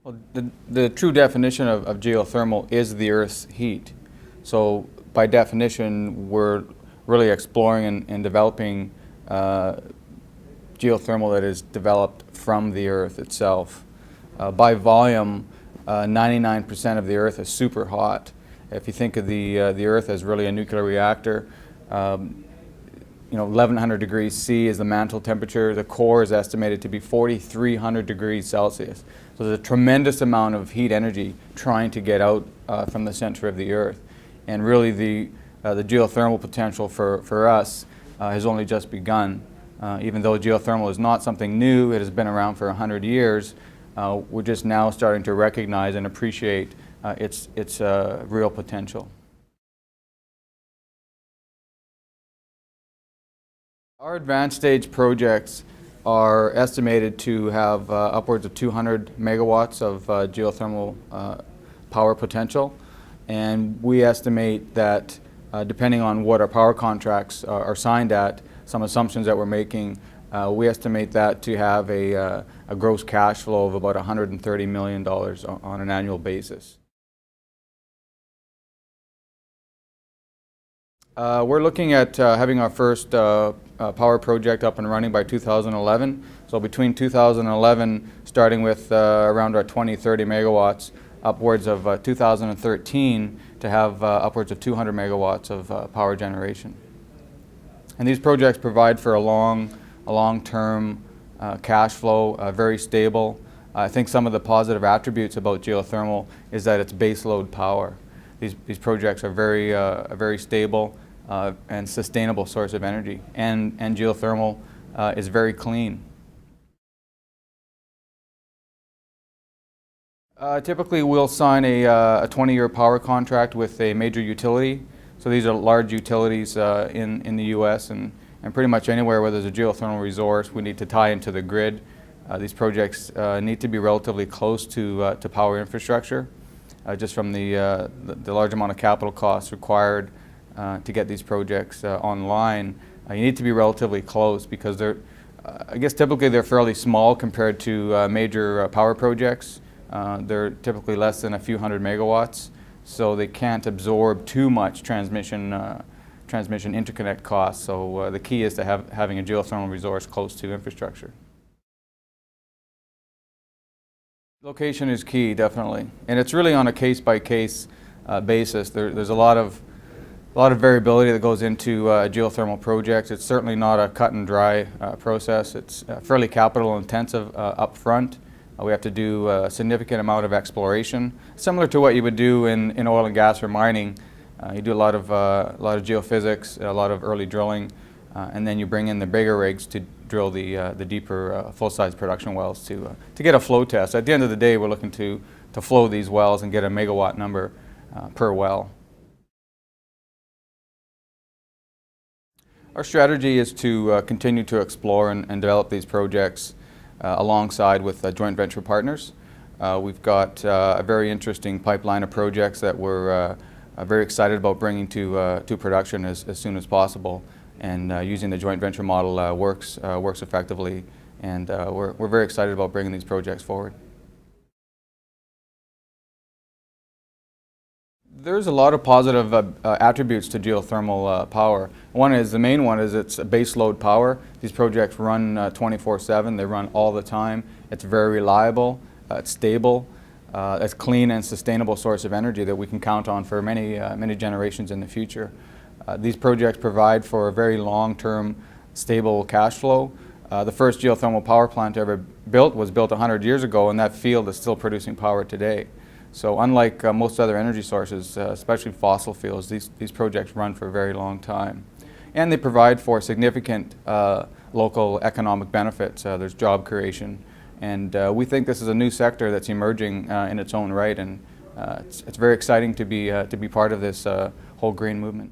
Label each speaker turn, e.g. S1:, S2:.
S1: Well, the true definition of geothermal is the Earth's heat. So by definition, we're really exploring and developing geothermal that is developed from the Earth itself. By volume, 99% of the Earth is super hot. If you think of the Earth as really a nuclear reactor, 1100 degrees C is the mantle temperature. The core is estimated to be 4,300 degrees Celsius. So there's a tremendous amount of heat energy trying to get out from the center of the Earth. And really the geothermal potential for us has only just begun. Even though geothermal is not something new, it has been around for 100 years, we're just now starting to recognize and appreciate its real potential. Our advanced stage projects are estimated to have upwards of 200 megawatts of geothermal power potential, and we estimate that depending on what our power contracts are signed at, some assumptions that we're making, we estimate that to have a gross cash flow of about $130 million on an annual basis. We're looking at having our first power project up and running by 2011. So between 2011, starting with around our 20-30 megawatts, upwards of 2013 to have upwards of 200 megawatts of power generation. And these projects provide for a long-term cash flow, very stable. I think some of the positive attributes about geothermal is that it's baseload power. These projects are very stable and sustainable source of energy, and geothermal is very clean. Typically we'll sign a 20-year power contract with a major utility. So these are large utilities in the U.S. and pretty much anywhere where there's a geothermal resource, we need to tie into the grid. These projects need to be relatively close to power infrastructure, just from the large amount of capital costs required to get these projects online. You need to be relatively close because typically they're fairly small compared to major power projects. They're typically less than a few hundred megawatts, so they can't absorb too much transmission interconnect costs. So the key is to having a geothermal resource close to infrastructure. Location is key, definitely, and it's really on a case-by-case basis. There's a lot of variability that goes into geothermal projects. It's certainly not a cut and dry process. It's fairly capital intensive up front. We have to do a significant amount of exploration, similar to what you would do in oil and gas or mining. You do a lot of geophysics, a lot of early drilling, and then you bring in the bigger rigs to drill the deeper full-size production wells to get a flow test. At the end of the day, we're looking to flow these wells and get a megawatt number per well. Our strategy is to continue to explore and develop these projects alongside with joint venture partners. We've got a very interesting pipeline of projects that we're very excited about bringing to production as soon as possible, and using the joint venture model works effectively, and we're very excited about bringing these projects forward. There's a lot of positive attributes to geothermal power. The main one is it's base load power. These projects run 24/7. They run all the time. It's very reliable. It's stable. It's clean and sustainable source of energy that we can count on for many generations in the future. These projects provide for a very long-term, stable cash flow. The first geothermal power plant ever built was built 100 years ago, and that field is still producing power today. So unlike most other energy sources, especially fossil fuels, these projects run for a very long time. And they provide for significant local economic benefits. There's job creation. And we think this is a new sector that's emerging in its own right. And it's very exciting to be part of this whole green movement.